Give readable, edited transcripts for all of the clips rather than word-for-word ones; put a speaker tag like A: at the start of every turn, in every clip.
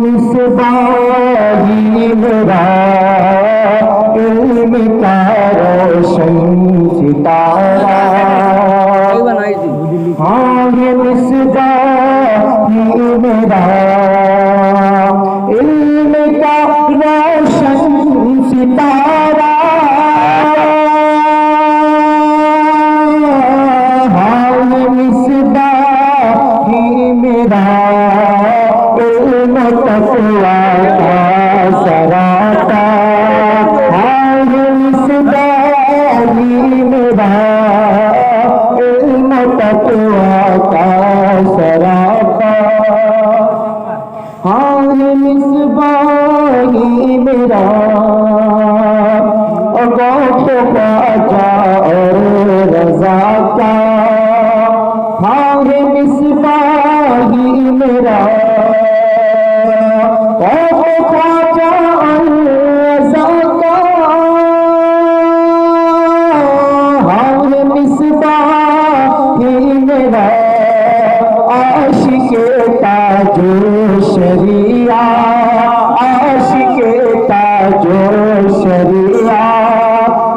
A: मिसबाही मेरा इल्म का रोशन सितारा। हाँ ये मिसबाही मेरा इल्म का रोशन सितारा। हाँ ये मिसबाही मेरा इल्म तक़वा का सराता। हाँ ये मिसबाही मेरा इल्म तक़वा का सराता। हाँ ये मिसबाही मेरा गौथ ख्वाजा और रज़ा का। हाँ ये मिसबाही मेरा गौथ ख्वाजा और रज़ा का। हाँ ये मिसबाही मेरा आशिक़े ताजो शरिया। आशिक़े ताजो शरिया।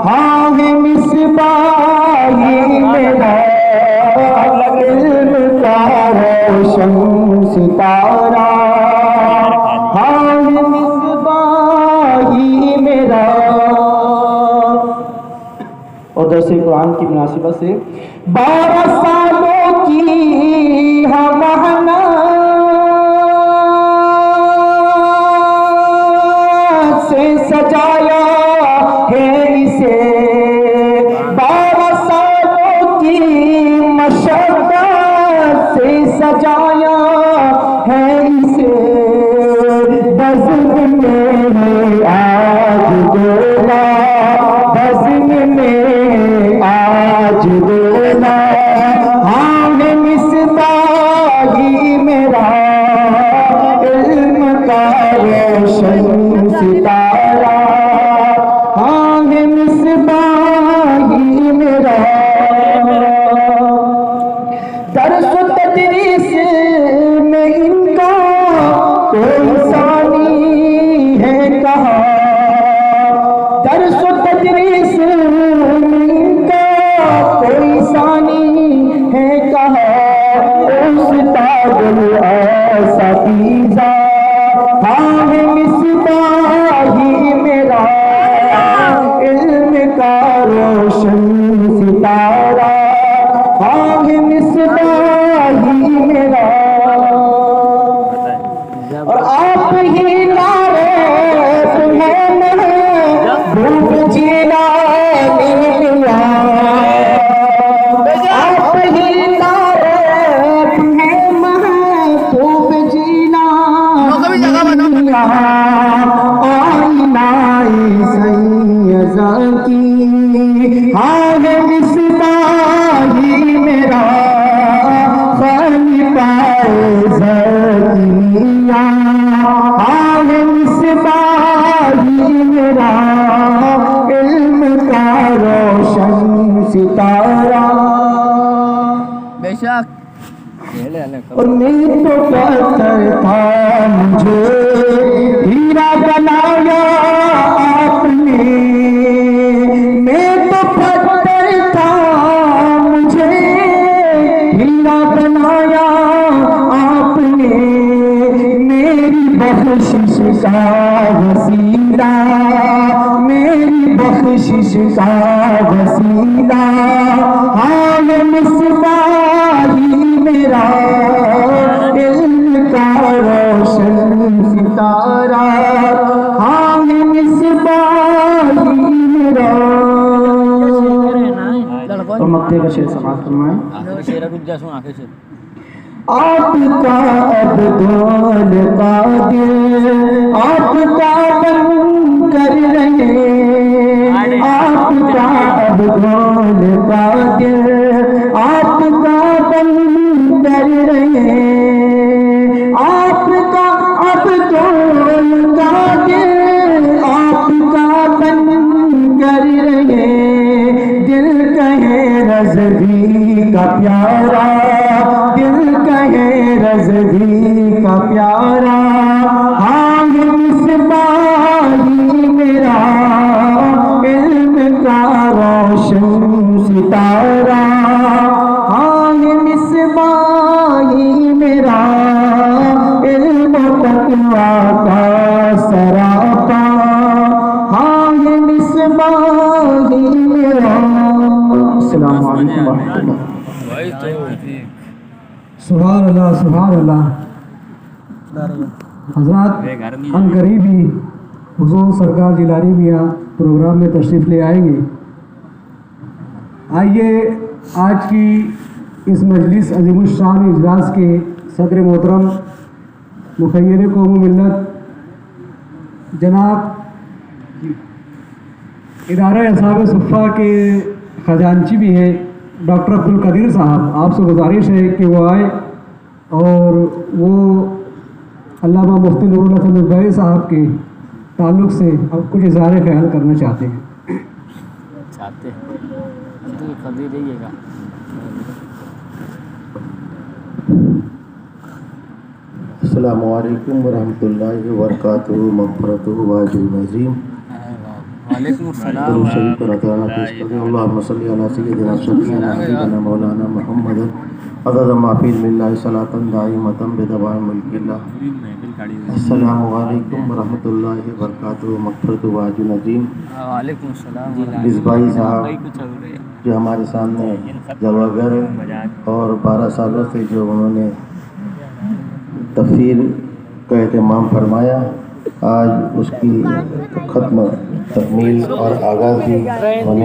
A: हाँ है मिसबाही मेरा इल्म का रोशन सितारा। हाँ है मिसबाही मेरा। और दरसे कुरान की मुनासिबत से 12 सालों की हम से सजाया है इसे। 12 सालों की मशक्क़त से सजाया है इसे। बज़्म में है आज दोला। बज़्म में आज दोला। हाँ है मिसबाही मेरा इल्म का रोशन सितारा। हाँ है मिसबाही मेरा। दर्स व तदरीस में इनका कोई सानी है कहा। दर्स व तदरीस में इनका कोई सानी है कहा। उस्तादुल असातीज़ा। हाँ है मिसबाही मेरा इल्म का रोशन सितारा। हाँ है मिसबाही मेरा। और आप ही नारे तुम्हें भूख जीना लिया। आप ही नारे तुम्हें महबूब जीना लिया। आईनाई सैयदा की। हाँ है मिसबाही मेरा खलीफाए ज़किया। हाँ है मिसबाही मेरा इल्म का रोशन सितारा।
B: बेशक
A: और मैं तो पत्थर था मुझे हीरा बनाया आपने। मैं तो पत्थर था मुझे हीरा बनाया आपने। मेरी बख्शिश का वसीला। मेरी बख्शिश का वसीला। हाँ ये मिसबाही मेरा इल्म का रोशन सितारा। हाँ ये मिसबाही मेरा। और मक्ते का शेर समाप्त फरमाएं। आपका अब्दुल कादिर आपका बन कर रहे। आपका अब्दुल कादिर आपका बन कर रहे। आपका अब्दुल कादिर आपका बन कर रहे। दिल कहे रज़वी का प्यारा। दिल कहे है रज़वी का प्यारा, हाँ ये मिसबाही मेरा इल्म का रोशन सितारा, हाँ ये मिसबाही मेरा इल्म तक़वा का सरापा, हाँ ये मिसबाही मेरा। अस्सलामु अलैकुम व रहमतुल्लाह।
B: सुभान अल्लाह सुभान अल्लाह। हज़रात अनकरीब ही हुज़ूर सरकार जिलानी मियाँ प्रोग्राम में तशरीफ़ ले आएंगे। आइए आज की इस मजलिस अज़ीमुश्शान इजलास के सदर मोहतरम मुखय्यर कौम मिल्लत जनाब इदारा असाब सुफ़ा के ख़जानची भी हैं डॉक्टर अब्दुल कदीर साहब, आपसे गुजारिश है कि वो आए और वो अल्लामा मुफ्ती नूरुल हसन नदवी साहब के ताल्लुक़ से अब कुछ इज़हार ख्याल करना चाहते हैं।
C: अब्दुल कदीर रहिएगा।
D: अस्सलामु अलैकुम वरहमतुल्लाहि वबरकातुहू मग़फ़िरतुहू व अजरुन अज़ीम।
C: वालेकुम सलाम।
D: दुरूद शरीफ पर अताना पेश करें। अल्लाहुम्मा सल्लि अला सय्यिदिना शफ़ीना हबीबना मौलाना मुहम्मद अदद मा फ़ी मिल्लाहि सलातन दाइमतन बिदवाम मुल्किल्लाह। अस्सलामु अलैकुम वरहमतुल्लाहि वबरकातुहू मग़फ़िरतुहू व अजरुन अज़ीम।
C: वालेकुम सलाम।
D: मिसबाही साहब जो हमारे सामने जवागर और 12 सालों से जो उन्होंने तफसीर का एहतमाम फरमाया, आज उसकी ख़त्म तकमील और आगाज़ भी होने